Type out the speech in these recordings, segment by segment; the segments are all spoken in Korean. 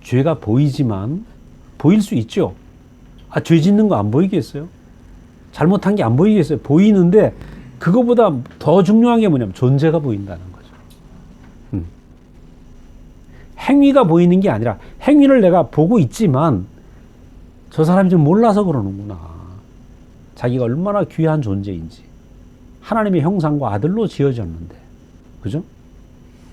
죄가 보이지만, 보일 수 있죠. 죄 짓는 거 안 보이겠어요? 잘못한 게 안 보이겠어요? 보이는데 그거보다 더 중요한 게 뭐냐면 존재가 보인다는 거죠. 행위가 보이는 게 아니라 행위를 내가 보고 있지만 저 사람이 좀 몰라서 그러는구나. 자기가 얼마나 귀한 존재인지. 하나님의 형상과 아들로 지어졌는데. 그죠?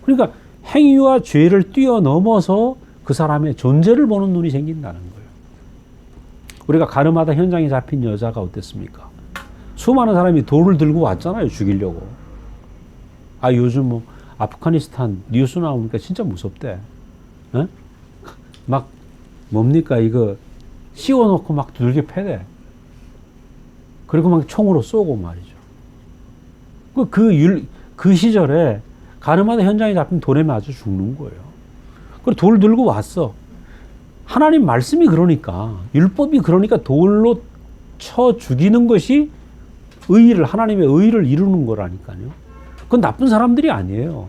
그러니까 행위와 죄를 뛰어넘어서 그 사람의 존재를 보는 눈이 생긴다는 거예요. 우리가 가늠하다 현장에 잡힌 여자가 어땠습니까? 수많은 사람이 돌을 들고 왔잖아요. 죽이려고. 요즘 뭐 아프가니스탄 뉴스 나오니까 진짜 무섭대. 에? 막 뭡니까 이거 씌워놓고 막 두들겨 패대. 그리고 막 총으로 쏘고 말이죠. 그 시절에 가늠하다 현장에 잡힌 돌에 맞아 죽는 거예요. 그리고 돌 들고 왔어. 하나님 말씀이 그러니까, 율법이 그러니까 돌로 쳐 죽이는 것이 하나님의 의를 이루는 거라니까요. 그건 나쁜 사람들이 아니에요.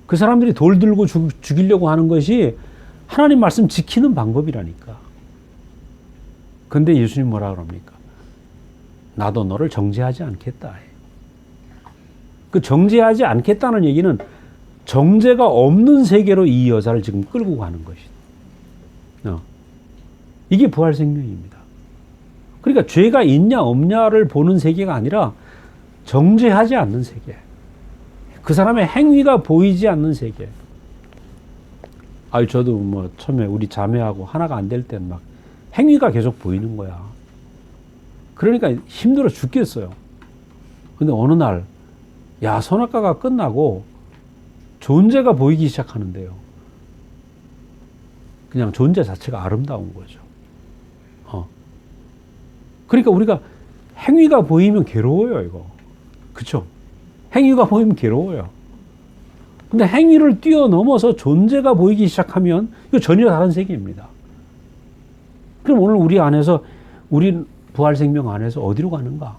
그 사람들이 돌 들고 죽이려고 하는 것이 하나님 말씀 지키는 방법이라니까. 근데 예수님 뭐라 그럽니까? 나도 너를 정죄하지 않겠다. 그 정죄하지 않겠다는 얘기는 정죄가 없는 세계로 이 여자를 지금 끌고 가는 것이다. 이게 부활 생명입니다. 그러니까 죄가 있냐 없냐를 보는 세계가 아니라 정죄하지 않는 세계. 그 사람의 행위가 보이지 않는 세계. 저도 뭐 처음에 우리 자매하고 하나가 안 될 땐 막 행위가 계속 보이는 거야. 그러니까 힘들어 죽겠어요. 근데 어느 날, 선악과가 끝나고 존재가 보이기 시작하는데요. 그냥 존재 자체가 아름다운 거죠. 그러니까 우리가 행위가 보이면 괴로워요, 이거. 그쵸? 행위가 보이면 괴로워요. 근데 행위를 뛰어넘어서 존재가 보이기 시작하면 이거 전혀 다른 세계입니다. 그럼 오늘 우리 안에서, 우리 부활 생명 안에서 어디로 가는가?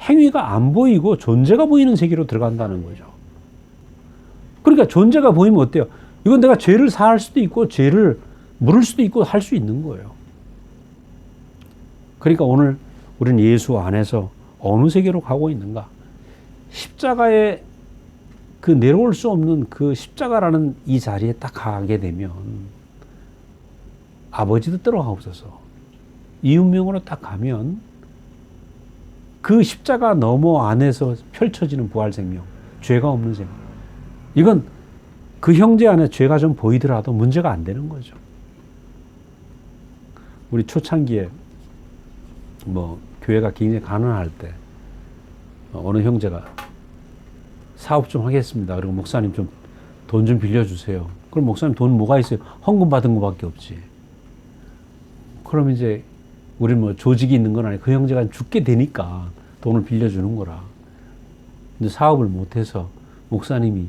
행위가 안 보이고 존재가 보이는 세계로 들어간다는 거죠. 그러니까 존재가 보이면 어때요? 이건 내가 죄를 사할 수도 있고 죄를 물을 수도 있고 할 수 있는 거예요. 그러니까 오늘 우리는 예수 안에서 어느 세계로 가고 있는가? 십자가에 내려올 수 없는 그 십자가라는 이 자리에 딱 가게 되면 아버지 뜻대로 하옵소서. 이 운명으로 딱 가면 그 십자가 너머 안에서 펼쳐지는 부활 생명, 죄가 없는 생명. 이건 그 형제 안에 죄가 좀 보이더라도 문제가 안 되는 거죠. 우리 초창기에 교회가 굉장히 가난할 때 어느 형제가 사업 좀 하겠습니다. 그리고 목사님 좀 돈 좀 빌려주세요. 그럼 목사님 돈 뭐가 있어요? 헌금 받은 거밖에 없지. 그럼 이제 우리 조직이 있는 건 아니고 그 형제가 죽게 되니까 돈을 빌려주는 거라. 근데 사업을 못해서 목사님이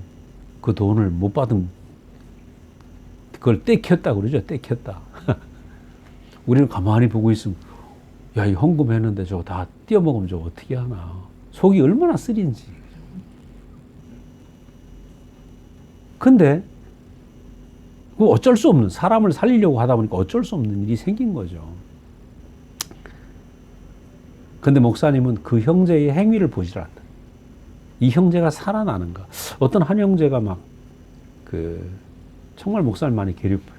그 돈을 못 받은 그걸 떼켰다 그러죠. 떼켰다. 우리는 가만히 보고 있으면 이 헌금 했는데 저거 다 띄어먹으면 저거 어떻게 하나. 속이 얼마나 쓰린지. 근데 어쩔 수 없는, 사람을 살리려고 하다 보니까 어쩔 수 없는 일이 생긴 거죠. 근데 목사님은 그 형제의 행위를 보질 않는다. 이 형제가 살아나는가. 어떤 한 형제가 정말 목사님 많이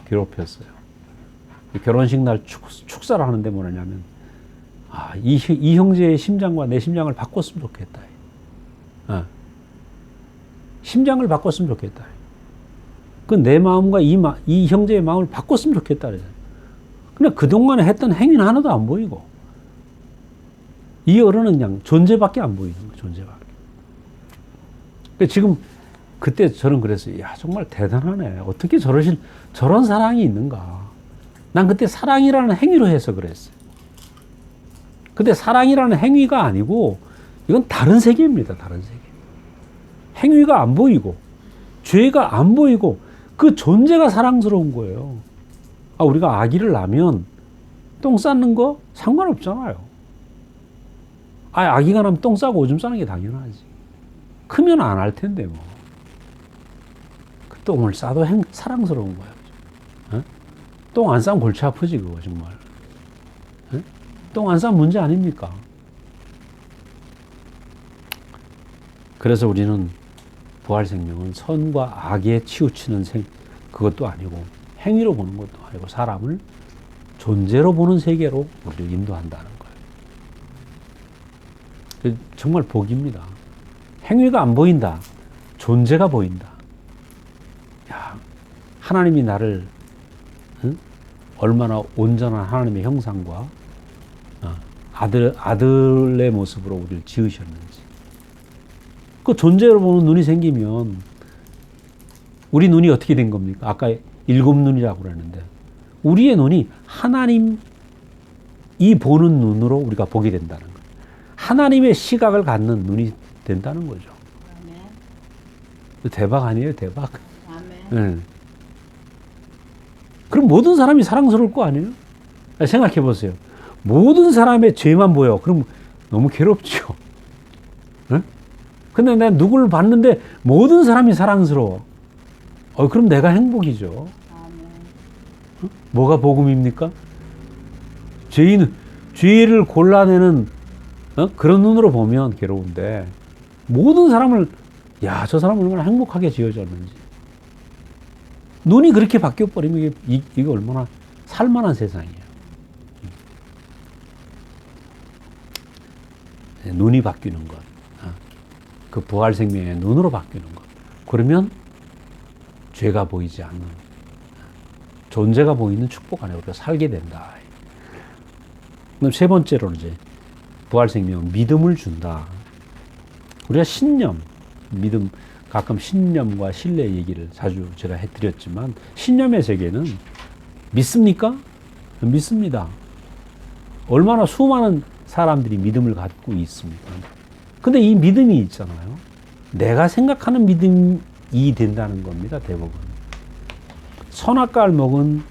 괴롭혔어요. 결혼식 날 축사를 하는데 뭐냐면, 이 형제의 심장과 내 심장을 바꿨으면 좋겠다. 심장을 바꿨으면 좋겠다. 내 마음과 이 형제의 마음을 바꿨으면 좋겠다. 근데 그동안에 했던 행위는 하나도 안 보이고, 이 어른은 그냥 존재밖에 안 보이는 거예요. 존재밖에. 지금 그때 저는 그랬어요. 정말 대단하네. 어떻게 저런 사랑이 있는가. 난 그때 사랑이라는 행위로 해서 그랬어요. 근데 사랑이라는 행위가 아니고 이건 다른 세계입니다. 다른 세계. 행위가 안 보이고 죄가 안 보이고 그 존재가 사랑스러운 거예요. 우리가 아기를 낳으면 똥 싸는 거 상관없잖아요. 아기가 나면 똥 싸고 오줌 싸는 게 당연하지. 크면 안 할 텐데 그 똥을 싸도 사랑스러운 거야. 똥 안 싸면 골치 아프지, 그거 정말. 똥 안 싸면 문제 아닙니까? 그래서 우리는 부활생명은 선과 악에 치우치는 그것도 아니고 행위로 보는 것도 아니고 사람을 존재로 보는 세계로 우리를 인도한다는 거예요. 정말 복입니다. 행위가 안 보인다. 존재가 보인다. 야, 하나님이 나를 얼마나 온전한 하나님의 형상과 아들의 모습으로 우리를 지으셨는지. 그 존재로 보는 눈이 생기면 우리 눈이 어떻게 된 겁니까? 아까 일곱 눈이라고 그랬는데 우리의 눈이 하나님이 보는 눈으로 우리가 보게 된다는 거예요. 하나님의 시각을 갖는 눈이 된다는 거죠. 아멘. 대박 아니에요? 대박. 아멘. 네. 그럼 모든 사람이 사랑스러울 거 아니에요? 생각해 보세요. 모든 사람의 죄만 보여. 그럼 너무 괴롭죠. 네? 근데 내가 누구를 봤는데 모든 사람이 사랑스러워. 그럼 내가 행복이죠. 뭐가 복음입니까? 죄를 골라내는 그런 눈으로 보면 괴로운데 모든 사람을 저 사람은 얼마나 행복하게 지어졌는지 눈이 그렇게 바뀌어버리면 이게 얼마나 살만한 세상이에요. 눈이 바뀌는 것, 그 부활 생명의 눈으로 바뀌는 것. 그러면 죄가 보이지 않는 존재가 보이는 축복 안에 우리가 살게 된다. 그럼 세 번째로 이제 부활 생명은 믿음을 준다. 우리가 신념, 믿음, 가끔 신념과 신뢰 얘기를 자주 제가 해드렸지만 신념의 세계는 믿습니까? 믿습니다. 얼마나 수많은 사람들이 믿음을 갖고 있습니까? 근데 이 믿음이 있잖아요. 내가 생각하는 믿음이 된다는 겁니다, 대부분. 선악과를 먹은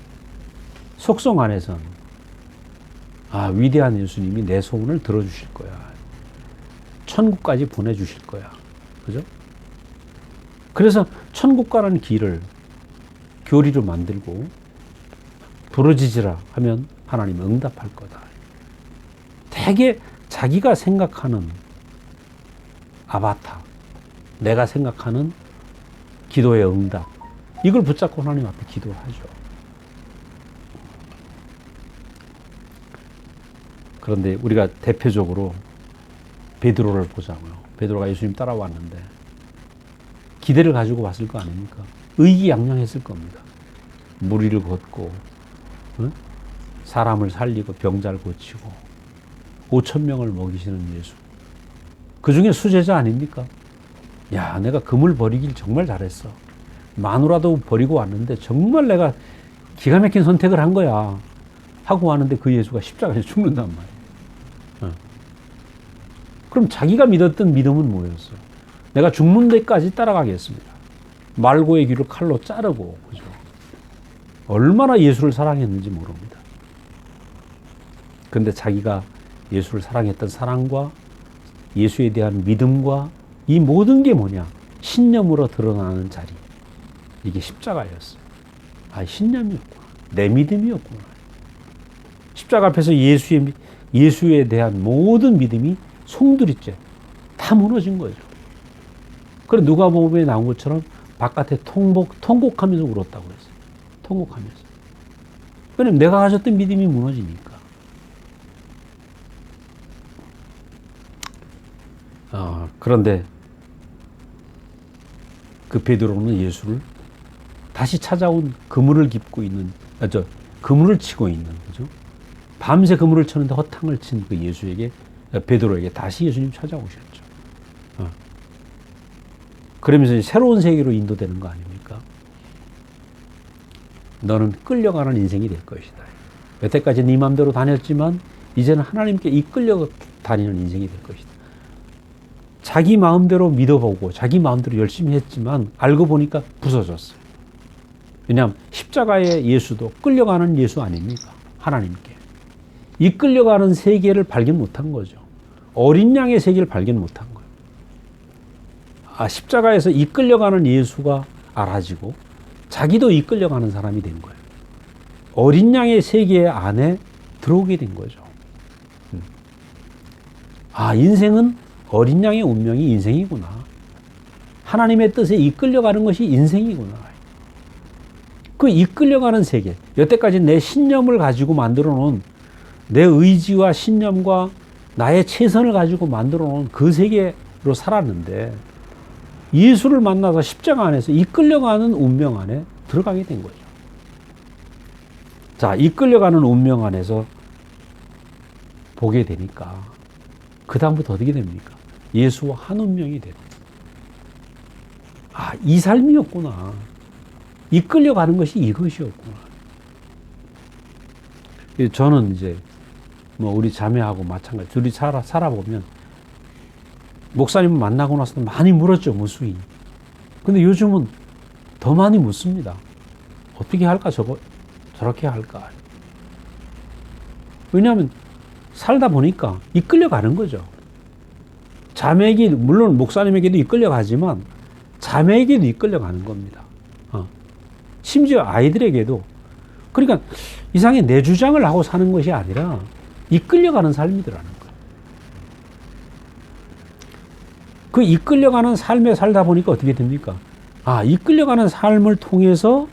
속성 안에선 위대한 예수님이 내 소원을 들어주실 거야. 천국까지 보내주실 거야. 그죠? 그래서 천국 가는 길을 교리로 만들고 부르짖으라 하면 하나님은 응답할 거다. 되게 자기가 생각하는 아바타, 내가 생각하는 기도의 응답, 이걸 붙잡고 하나님 앞에 기도를 하죠. 그런데 우리가 대표적으로 베드로를 보자고요. 베드로가 예수님 따라왔는데 기대를 가지고 왔을 거 아닙니까? 의기양양했을 겁니다. 무리를 걷고 사람을 살리고 병자를 고치고 5,000명을 먹이시는 예수. 그 중에 수제자 아닙니까? 야, 내가 금을 버리길 정말 잘했어. 마누라도 버리고 왔는데 정말 내가 기가 막힌 선택을 한 거야. 하고 왔는데 그 예수가 십자가에서 죽는단 말이에요. 그럼 자기가 믿었던 믿음은 뭐였어? 내가 죽는 데까지 따라가겠습니다. 말고의 귀를 칼로 자르고, 그죠? 얼마나 예수를 사랑했는지 모릅니다. 그런데 자기가 예수를 사랑했던 사랑과 예수에 대한 믿음과 이 모든 게 뭐냐? 신념으로 드러나는 자리. 이게 십자가였어요. 신념이었구나. 내 믿음이었구나. 십자가 앞에서 예수에 대한 모든 믿음이 송두리째 다 무너진 거죠. 그래서 누가복음에 나온 것처럼 바깥에 통곡하면서 울었다고 그랬어요. 통곡하면서. 왜냐면 내가 가졌던 믿음이 무너지니까. 그런데 그 베드로는 예수를 다시 찾아온 그물을 깁고 있는, 그물을 치고 있는, 그죠? 밤새 그물을 쳤는데 허탕을 친 그 베드로에게 다시 예수님 찾아오셨죠. 그러면서 이제 새로운 세계로 인도되는 거 아닙니까? 너는 끌려가는 인생이 될 것이다. 여태까지 네 마음대로 다녔지만 이제는 하나님께 이끌려 다니는 인생이 될 것이다. 자기 마음대로 믿어보고 자기 마음대로 열심히 했지만 알고 보니까 부서졌어요. 왜냐하면 십자가의 예수도 끌려가는 예수 아닙니까? 하나님께. 이끌려가는 세계를 발견 못한 거죠. 어린 양의 세계를 발견 못한 거예요. 십자가에서 이끌려가는 예수가 알아지고 자기도 이끌려가는 사람이 된 거예요. 어린 양의 세계 안에 들어오게 된 거죠. 아, 인생은 어린 양의 운명이 인생이구나. 하나님의 뜻에 이끌려가는 것이 인생이구나. 그 이끌려가는 세계, 여태까지 내 신념을 가지고 만들어 놓은 내 의지와 신념과 나의 최선을 가지고 만들어 놓은 그 세계로 살았는데 예수를 만나서 십자가 안에서 이끌려가는 운명 안에 들어가게 된 거죠. 자, 이끌려가는 운명 안에서 보게 되니까 그 다음부터 어떻게 됩니까? 예수와 한 운명이 되는. 아, 이 삶이었구나. 이끌려가는 것이 이것이었구나. 저는 이제 뭐 우리 자매하고 마찬가지. 둘이 살아보면 목사님 만나고 나서도 많이 물었죠, 무수히. 근데 요즘은 더 많이 묻습니다. 어떻게 할까, 저렇게 할까. 왜냐하면 살다 보니까 이끌려가는 거죠. 자매에게, 물론 목사님에게도 이끌려가지만 자매에게도 이끌려가는 겁니다. 심지어 아이들에게도. 그러니까 이상하게 내 주장을 하고 사는 것이 아니라 이끌려가는 삶이더라는 거예요. 그 이끌려가는 삶에 살다 보니까 어떻게 됩니까? 아, 이끌려가는 삶을 통해서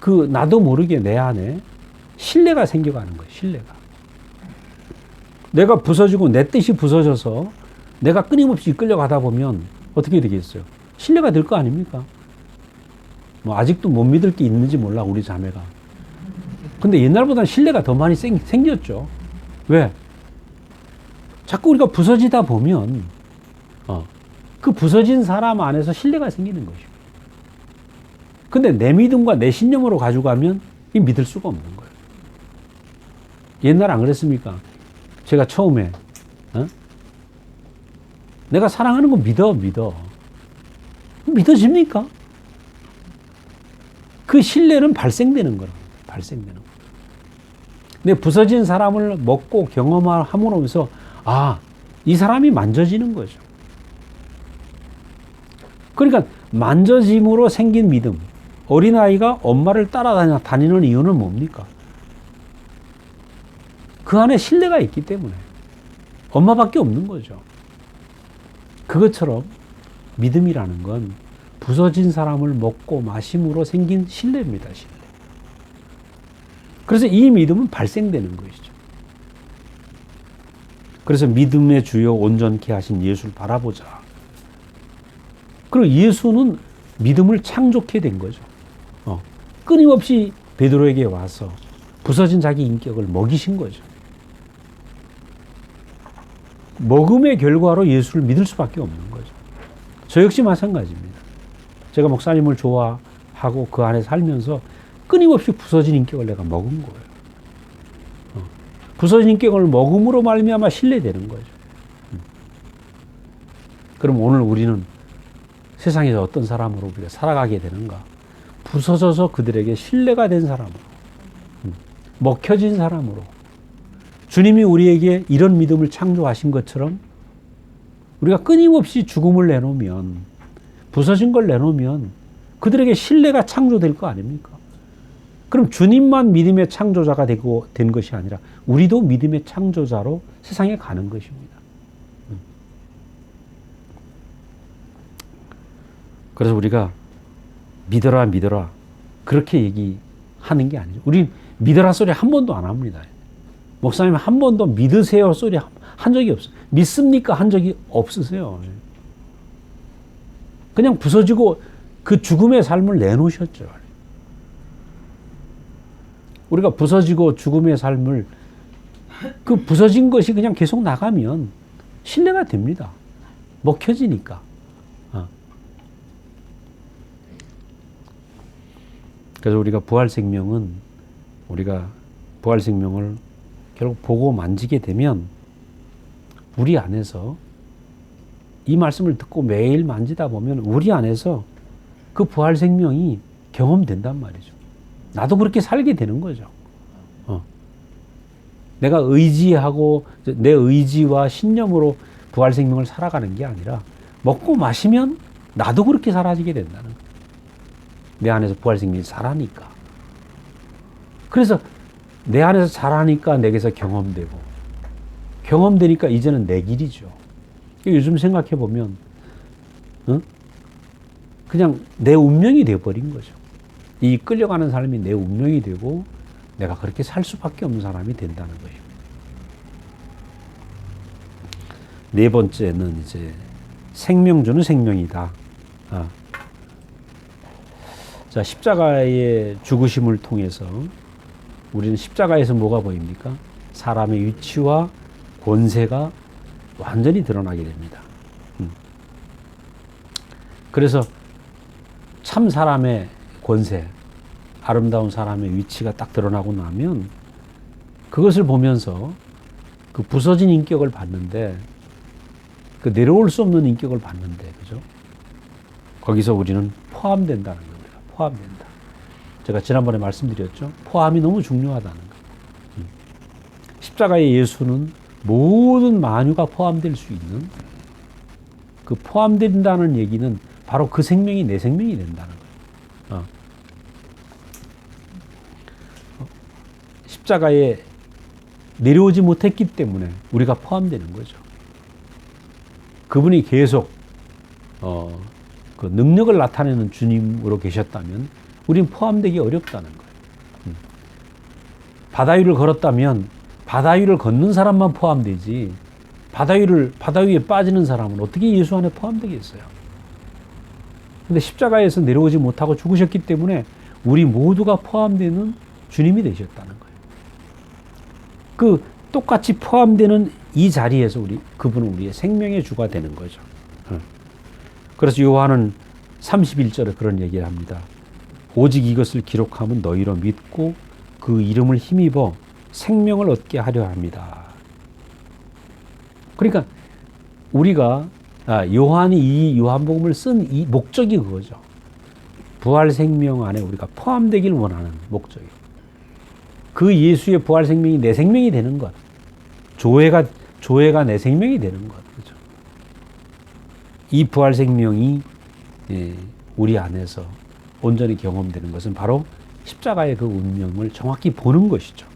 그 나도 모르게 내 안에 신뢰가 생겨가는 거예요. 신뢰가. 내가 부서지고 내 뜻이 부서져서 내가 끊임없이 이끌려가다 보면 어떻게 되겠어요? 신뢰가 될 거 아닙니까? 뭐 아직도 못 믿을 게 있는지 몰라, 우리 자매가. 근데 옛날보다는 신뢰가 더 많이 생겼죠. 왜? 자꾸 우리가 부서지다 보면 그 부서진 사람 안에서 신뢰가 생기는 것이고. 근데 내 믿음과 내 신념으로 가지고 가면 이 믿을 수가 없는 거예요. 옛날 안 그랬습니까? 제가 처음에 내가 사랑하는 거 믿어. 믿어집니까? 그 신뢰는 발생되는 거라. 발생되는 거. 근데 부서진 사람을 먹고 경험함으로써 아, 이 사람이 만져지는 거죠. 그러니까 만져짐으로 생긴 믿음. 어린아이가 엄마를 따라다니는 이유는 뭡니까? 그 안에 신뢰가 있기 때문에. 엄마밖에 없는 거죠. 그것처럼 믿음이라는 건 부서진 사람을 먹고 마심으로 생긴 신뢰입니다. 신뢰. 그래서 이 믿음은 발생되는 것이죠. 그래서 믿음의 주요 온전케 하신 예수를 바라보자. 그리고 예수는 믿음을 창조케 된 거죠. 끊임없이 베드로에게 와서 부서진 자기 인격을 먹이신 거죠. 먹음의 결과로 예수를 믿을 수밖에 없는 거죠. 저 역시 마찬가지입니다. 제가 목사님을 좋아하고 그 안에 살면서 끊임없이 부서진 인격을 내가 먹은 거예요. 부서진 인격을 먹음으로 말미암아 신뢰되는 거죠. 그럼 오늘 우리는 세상에서 어떤 사람으로 우리가 살아가게 되는가? 부서져서 그들에게 신뢰가 된 사람으로, 먹혀진 사람으로, 주님이 우리에게 이런 믿음을 창조하신 것처럼 우리가 끊임없이 죽음을 내놓으면, 부서진 걸 내놓으면 그들에게 신뢰가 창조될 거 아닙니까? 그럼 주님만 믿음의 창조자가 된 것이 아니라 우리도 믿음의 창조자로 세상에 가는 것입니다. 그래서 우리가 믿어라 믿어라 그렇게 얘기하는 게 아니죠. 우리 믿어라 소리 한 번도 안 합니다. 목사님 한 번도 믿으세요 소리 한 적이 없어요. 믿습니까 한 적이 없으세요. 그냥 부서지고 그 죽음의 삶을 내놓으셨죠. 우리가 부서지고 죽음의 삶을, 그 부서진 것이 그냥 계속 나가면 신뢰가 됩니다. 먹혀지니까. 그래서 우리가 부활 생명을 결국 보고 만지게 되면 우리 안에서 이 말씀을 듣고 매일 만지다 보면 우리 안에서 그 부활 생명이 경험된단 말이죠. 나도 그렇게 살게 되는 거죠. 내가 의지하고 내 의지와 신념으로 부활 생명을 살아가는 게 아니라 먹고 마시면 나도 그렇게 사라지게 된다는 거예요. 내 안에서 부활 생명이 자라니까. 그래서 내 안에서 자라니까 내게서 경험되고, 경험되니까 이제는 내 길이죠. 요즘 생각해 보면 그냥 내 운명이 되어버린 거죠. 이 끌려가는 삶이 내 운명이 되고 내가 그렇게 살 수밖에 없는 사람이 된다는 거예요. 네 번째는 이제 생명 주는 생명이다. 자, 십자가의 죽으심을 통해서 우리는 십자가에서 뭐가 보입니까? 사람의 위치와 권세가 완전히 드러나게 됩니다. 그래서 참 사람의 권세, 아름다운 사람의 위치가 딱 드러나고 나면 그것을 보면서 그 부서진 인격을 봤는데, 그 내려올 수 없는 인격을 봤는데, 그죠? 거기서 우리는 포함된다는 겁니다. 포함된다. 제가 지난번에 말씀드렸죠. 포함이 너무 중요하다는 거. 십자가의 예수는 모든 만유가 포함될 수 있는, 그 포함된다는 얘기는 바로 그 생명이 내 생명이 된다는 거예요. 십자가에 내려오지 못했기 때문에 우리가 포함되는 거죠. 그분이 계속 그 능력을 나타내는 주님으로 계셨다면 우린 포함되기 어렵다는 거예요. 바다 위를 걸었다면 바다 위를 걷는 사람만 포함되지, 바다 위에 빠지는 사람은 어떻게 예수 안에 포함되겠어요? 근데 십자가에서 내려오지 못하고 죽으셨기 때문에 우리 모두가 포함되는 주님이 되셨다는 거예요. 그 똑같이 포함되는 이 자리에서 그분은 우리의 생명의 주가 되는 거죠. 그래서 요한은 31절에 그런 얘기를 합니다. 오직 이것을 기록하면 너희로 믿고 그 이름을 힘입어 생명을 얻게 하려 합니다. 그러니까 우리가 요한이 이 요한복음을 쓴 이 목적이 그거죠. 부활 생명 안에 우리가 포함되길 원하는 목적이. 그 예수의 부활 생명이 내 생명이 되는 것. 조회가 내 생명이 되는 것. 그렇죠? 이 부활 생명이 우리 안에서 온전히 경험되는 것은 바로 십자가의 그 운명을 정확히 보는 것이죠.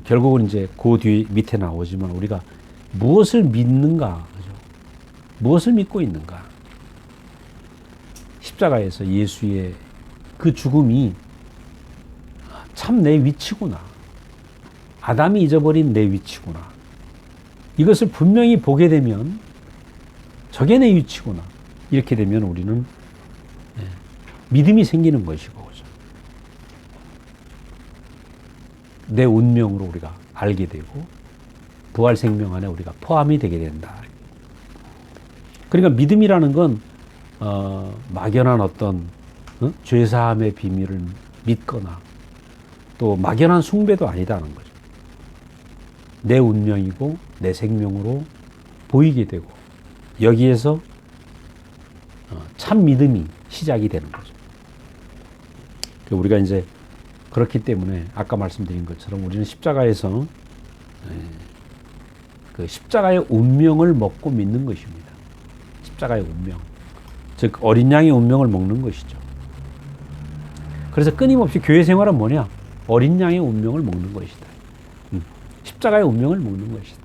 결국은 이제 그 뒤 밑에 나오지만 우리가 무엇을 믿는가, 그죠? 무엇을 믿고 있는가? 십자가에서 예수의 그 죽음이 참 내 위치구나. 아담이 잊어버린 내 위치구나. 이것을 분명히 보게 되면 저게 내 위치구나. 이렇게 되면 우리는 믿음이 생기는 것이고, 그죠? 내 운명으로 우리가 알게 되고 부활 생명 안에 우리가 포함이 되게 된다. 그러니까 믿음이라는 건 막연한 어떤 죄사함의 비밀을 믿거나 또 막연한 숭배도 아니다는 거죠. 내 운명이고 내 생명으로 보이게 되고 여기에서 참 믿음이 시작이 되는 거죠. 우리가 이제 그렇기 때문에 아까 말씀드린 것처럼 우리는 십자가에서 그 십자가의 운명을 먹고 믿는 것입니다. 십자가의 운명. 즉 어린 양의 운명을 먹는 것이죠. 그래서 끊임없이 교회 생활은 뭐냐? 어린 양의 운명을 먹는 것이다. 십자가의 운명을 먹는 것이다.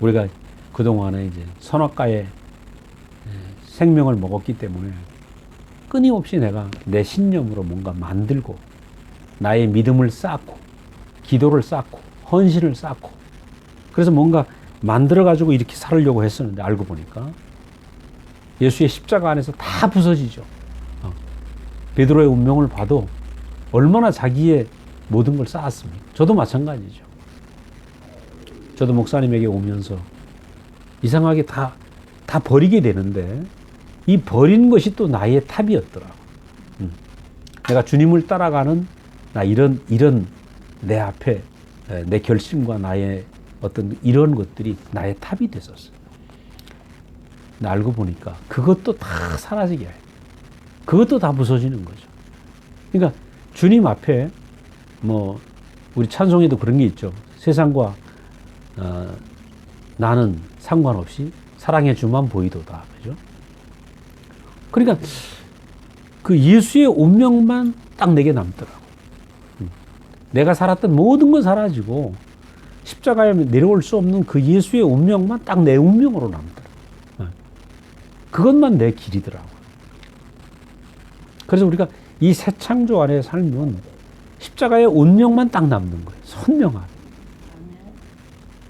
우리가 그동안에 이제 선악과의 생명을 먹었기 때문에 끊임없이 내가 내 신념으로 뭔가 만들고 나의 믿음을 쌓고 기도를 쌓고 헌신을 쌓고 그래서 뭔가 만들어가지고 이렇게 살려고 했었는데 알고 보니까 예수의 십자가 안에서 다 부서지죠. 베드로의 운명을 봐도 얼마나 자기의 모든 걸 쌓았습니까? 저도 마찬가지죠. 저도 목사님에게 오면서 이상하게 다 버리게 되는데 이 버린 것이 또 나의 탑이었더라고. 내가 주님을 따라가는 나 이런 내 앞에 내 결심과 나의 어떤 이런 것들이 나의 탑이 됐었어요. 근데 알고 보니까 그것도 다 사라지게 해요. 그것도 다 부서지는 거죠. 그러니까 주님 앞에 뭐 우리 찬송에도 그런 게 있죠. 세상과 나는 상관없이 사랑의 주만 보이도다. 그죠? 그러니까 그 예수의 운명만 딱 내게 남더라고. 내가 살았던 모든 건 사라지고 십자가에 내려올 수 없는 그 예수의 운명만 딱 내 운명으로 남더라고. 그것만 내 길이더라고. 그래서 우리가 이 새 창조 안에 살면 십자가의 운명만 딱 남는 거예요. 선명하게.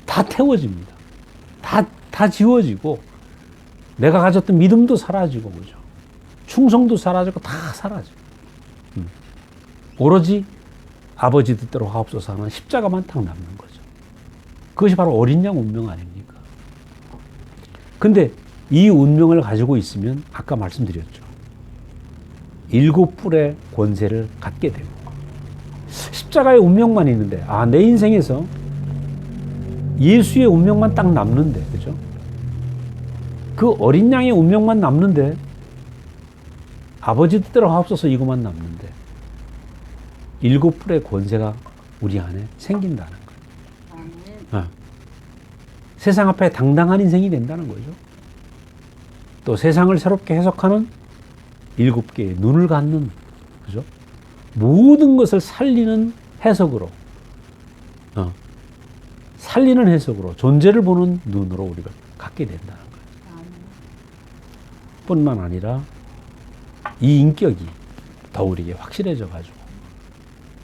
다 태워집니다. 다 지워지고 내가 가졌던 믿음도 사라지고 그죠. 충성도 사라지고 다 사라져. 오로지 아버지 뜻대로 하옵소서 하는 십자가만 딱 남는 거죠. 그것이 바로 어린 양 운명 아닙니까? 근데 이 운명을 가지고 있으면 아까 말씀드렸죠. 7뿔의 권세를 갖게 되고 십자가의 운명만 있는데 내 인생에서 예수의 운명만 딱 남는데 그죠? 그 어린 양의 운명만 남는데 아버지 뜻대로 하옵소서 이것만 남는데 7뿔의 권세가 우리 안에 생긴다는 거예요. 세상 앞에 당당한 인생이 된다는 거죠. 또 세상을 새롭게 해석하는 7개의 눈을 갖는 그죠? 모든 것을 살리는 해석으로 살리는 해석으로 존재를 보는 눈으로 우리가 갖게 된다는 거예요. 뿐만 아니라 이 인격이 더 우리에게 확실해져 가지고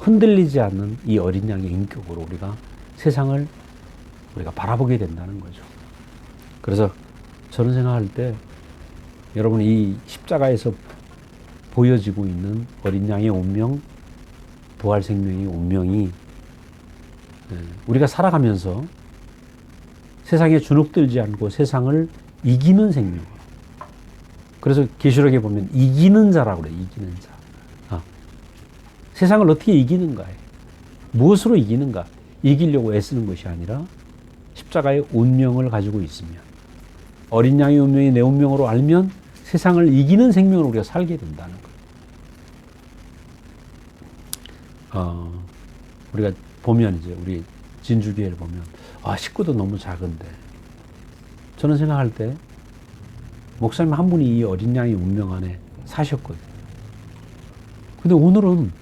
흔들리지 않는 이 어린 양의 인격으로 우리가 세상을 우리가 바라보게 된다는 거죠. 그래서 저는 생각할 때 여러분 이 십자가에서 보여지고 있는 어린 양의 운명, 부활 생명의 운명이 우리가 살아가면서 세상에 주눅들지 않고 세상을 이기는 생명으로. 그래서 계시록에 보면 이기는 자라고 그래요. 이기는 자. 세상을 어떻게 이기는가에 무엇으로 이기는가? 이기려고 애쓰는 것이 아니라 십자가의 운명을 가지고 있으면 어린 양의 운명이 내 운명으로 알면 세상을 이기는 생명으로 우리가 살게 된다는 거예요. 우리가 보면 이제 우리 진주교회를 보면 식구도 너무 작은데 저는 생각할 때 목사님 한 분이 이 어린 양의 운명 안에 사셨거든요. 근데 오늘은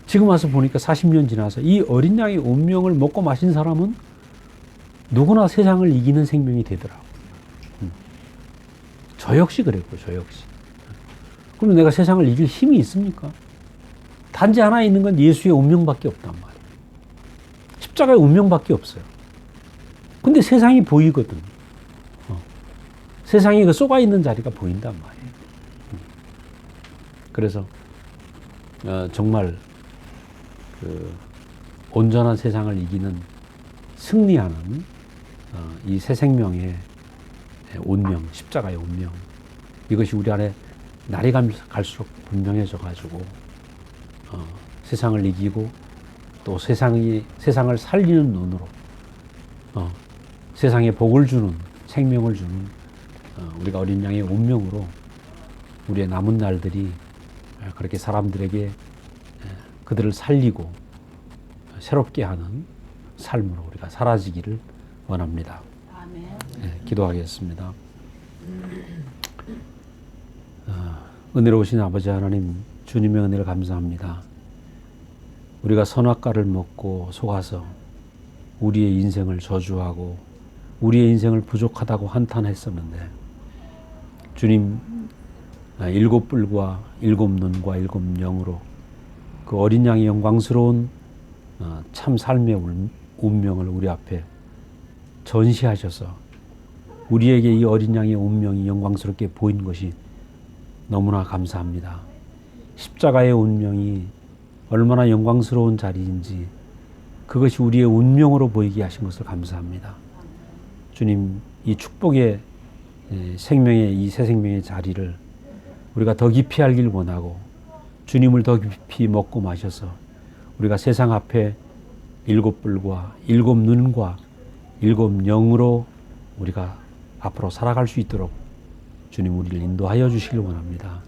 지금 와서 보니까 40년 지나서 이 어린 양의 운명을 먹고 마신 사람은 누구나 세상을 이기는 생명이 되더라고요. 저 역시 그랬고, 저 역시. 그럼 내가 세상을 이길 힘이 있습니까? 단지 하나 있는 건 예수의 운명밖에 없단 말이에요. 십자가의 운명밖에 없어요. 근데 세상이 보이거든. 세상이 그 쏘가 있는 자리가 보인단 말이에요. 그래서 정말 그 온전한 세상을 이기는 승리하는 이 새 생명의 운명, 십자가의 운명, 이것이 우리 안에 날이 갈수록 분명해져 가지고 세상을 이기고 또 세상을 살리는 눈으로 세상에 복을 주는 생명을 주는 우리가 어린 양의 운명으로 우리의 남은 날들이 그렇게 사람들에게 그들을 살리고 새롭게 하는 삶으로 우리가 사라지기를 원합니다. 아멘. 기도하겠습니다. 은혜로우신 아버지 하나님, 주님의 은혜를 감사합니다. 우리가 선악과를 먹고 속아서 우리의 인생을 저주하고 우리의 인생을 부족하다고 한탄했었는데 주님 7뿔과 7눈과 7영으로 그 어린 양의 영광스러운 참 삶의 운명을 우리 앞에 전시하셔서 우리에게 이 어린 양의 운명이 영광스럽게 보인 것이 너무나 감사합니다. 십자가의 운명이 얼마나 영광스러운 자리인지 그것이 우리의 운명으로 보이게 하신 것을 감사합니다. 주님, 이 축복의 생명의 이 새 생명의 자리를 우리가 더 깊이 알길 원하고 주님을 더 깊이 먹고 마셔서 우리가 세상 앞에 7뿔과 7눈과 7영으로 우리가 앞으로 살아갈 수 있도록 주님 우리를 인도하여 주시길 원합니다.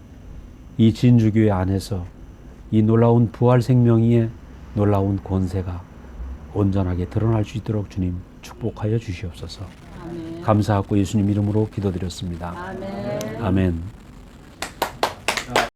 이 진주교회 안에서 이 놀라운 부활 생명의 놀라운 권세가 온전하게 드러날 수 있도록 주님 축복하여 주시옵소서. 아멘. 감사하고 예수님 이름으로 기도드렸습니다. 아멘. 아멘.